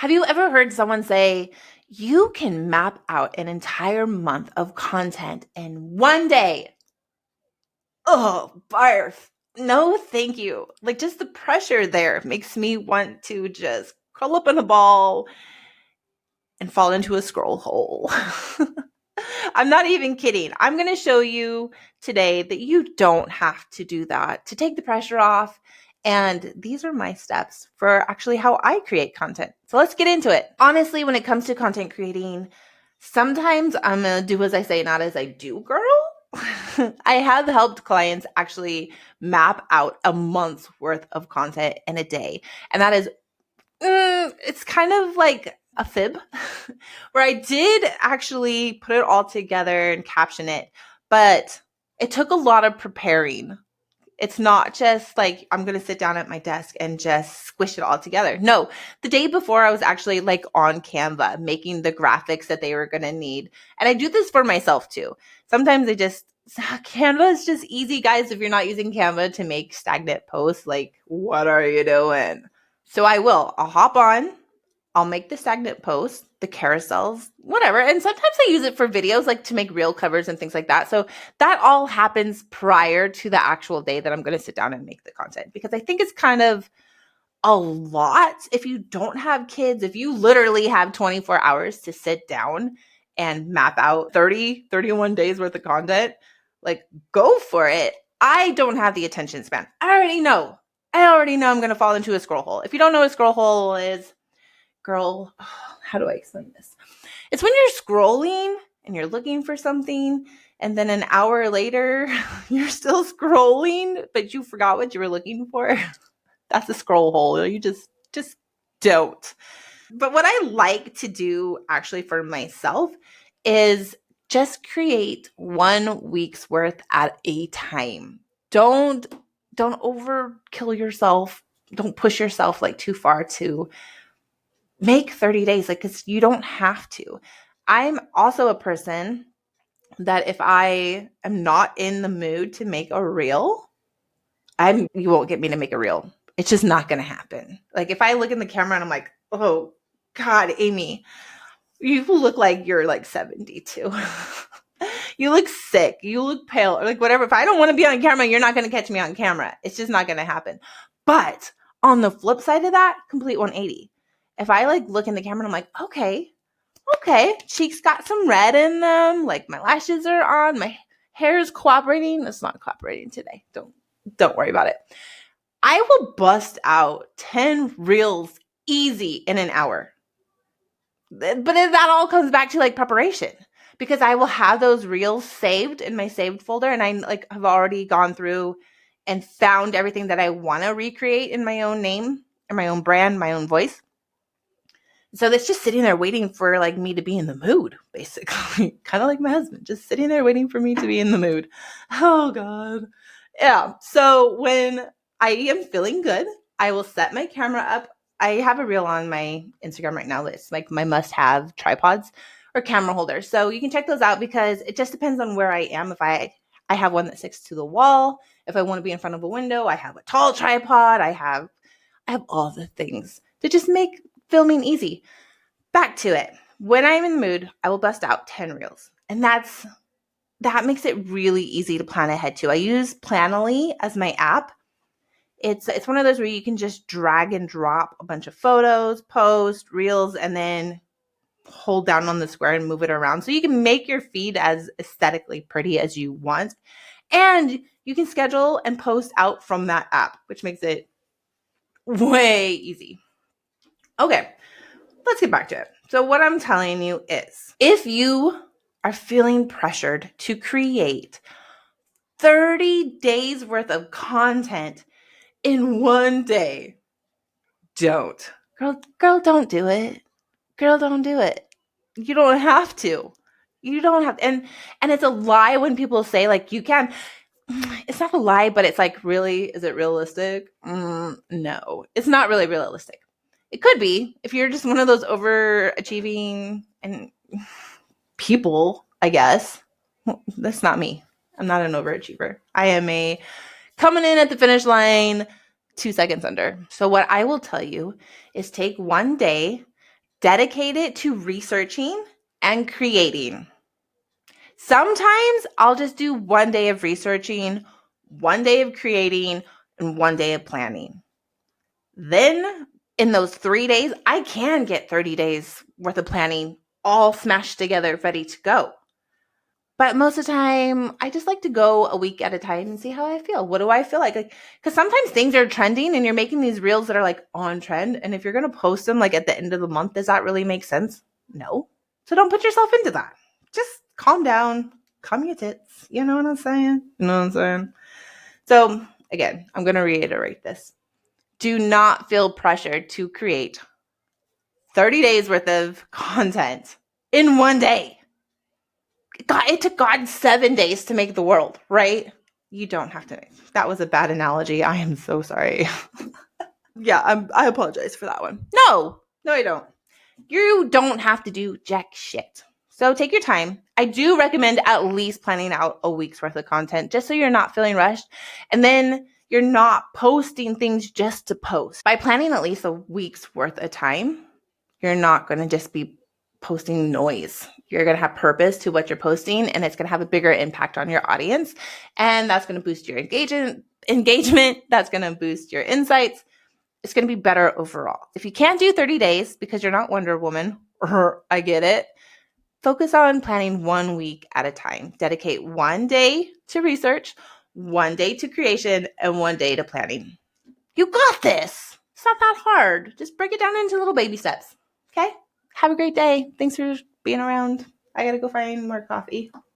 Have you ever heard someone say, you can map out an entire month of content in one day? Oh, barf. No, thank you. Like, just the pressure there makes me want to just curl up in a ball and fall into a scroll hole. I'm not even kidding. I'm going to show you today that you don't have to do that to take the pressure off. And these are my steps for actually how I create content. So let's get into it. Honestly, when it comes to content creating, sometimes I'm going to do as I say, not as I do, girl. I have helped clients actually map out a month's worth of content in a day. And that is, it's kind of like a fib where I did actually put it all together and caption it, but it took a lot of preparing. It's not just like I'm going to sit down at my desk and just squish it all together. No, the day before I was actually like on Canva making the graphics that they were going to need. And I do this for myself too. Sometimes Canva is just easy, guys. If you're not using Canva to make stagnant posts, like what are you doing? So I'll hop on. I'll make the stagnant posts, the carousels, whatever. And sometimes I use it for videos, like to make reel covers and things like that. So that all happens prior to the actual day that I'm going to sit down and make the content, because I think it's kind of a lot. If you don't have kids, if you literally have 24 hours to sit down and map out 31 days worth of content, like go for it. I don't have the attention span. I already know I'm going to fall into a scroll hole. If you don't know what a scroll hole is, girl, how do I explain this? It's when you're scrolling and you're looking for something, and then an hour later, you're still scrolling, but you forgot what you were looking for. That's a scroll hole. You just don't. But what I like to do actually for myself is just create 1 week's worth at a time. Don't overkill yourself. Don't push yourself like too far to make 30 days, like, because you don't have to. I'm also a person that if I am not in the mood to make a reel, you won't get me to make a reel. It's just not going to happen. Like if I look in the camera and I'm like, oh God, Amy, you look like you're like 72. You look sick. You look pale, or like whatever. If I don't want to be on camera, you're not going to catch me on camera. It's just not going to happen. But on the flip side of that, complete 180. If I like look in the camera and I'm like, okay, cheeks got some red in them. Like my lashes are on, my hair is cooperating. It's not cooperating today. Don't worry about it. I will bust out 10 reels easy in an hour. But that all comes back to like preparation, because I will have those reels saved in my saved folder, and I like have already gone through and found everything that I want to recreate in my own name and my own brand, my own voice. So it's just sitting there waiting for like me to be in the mood, basically. Kind of like my husband, just sitting there waiting for me to be in the mood. Oh God. Yeah. So when I am feeling good, I will set my camera up. I have a reel on my Instagram right now that's like my must-have tripods or camera holders. So you can check those out, because it just depends on where I am. If I have one that sticks to the wall. If I want to be in front of a window, I have a tall tripod. I have all the things to just make filming easy. Back to it. When I'm in the mood, I will bust out 10 reels. And that makes it really easy to plan ahead too. I use Planoly as my app. It's one of those where you can just drag and drop a bunch of photos, post, reels, and then hold down on the square and move it around. So you can make your feed as aesthetically pretty as you want. And you can schedule and post out from that app, which makes it way easy. Okay, let's get back to it. So what I'm telling you is, if you are feeling pressured to create 30 days worth of content in one day, don't. Girl, don't do it. Girl, don't do it. You don't have to. You don't have to. And it's a lie when people say like you can. It's not a lie, but it's like, really, is it realistic? No, it's not really realistic. It could be if you're just one of those overachieving and people, I guess. Well, that's not me. I'm not an overachiever. I am a coming in at the finish line 2 seconds under. So what I will tell you is take one day, dedicate it to researching and creating. Sometimes I'll just do 1 day of researching, 1 day of creating, and 1 day of planning. Then in those 3 days, I can get 30 days worth of planning all smashed together, ready to go. But most of the time, I just like to go a week at a time and see how I feel. What do I feel like? Because sometimes things are trending and you're making these reels that are like on trend. And if you're going to post them like at the end of the month, does that really make sense? No. So don't put yourself into that. Just calm down, calm your tits. You know what I'm saying? You know what I'm saying? So again, I'm going to reiterate this. Do not feel pressured to create 30 days worth of content in 1 day. God, it took God 7 days to make the world, right? You don't have to. That was a bad analogy. I am so sorry. Yeah, I apologize for that one. No, I don't. You don't have to do jack shit. So take your time. I do recommend at least planning out a week's worth of content just so you're not feeling rushed. And then you're not posting things just to post. By planning at least a week's worth of time, you're not going to just be posting noise. You're going to have purpose to what you're posting, and it's going to have a bigger impact on your audience. And that's going to boost your engagement. That's going to boost your insights. It's going to be better overall. If you can't do 30 days because you're not Wonder Woman, I get it. Focus on planning 1 week at a time. Dedicate 1 day to research, 1 day to creation, and 1 day to planning. You got this. It's not that hard. Just break it down into little baby steps. Okay? Have a great day. Thanks for being around. I got to go find more coffee.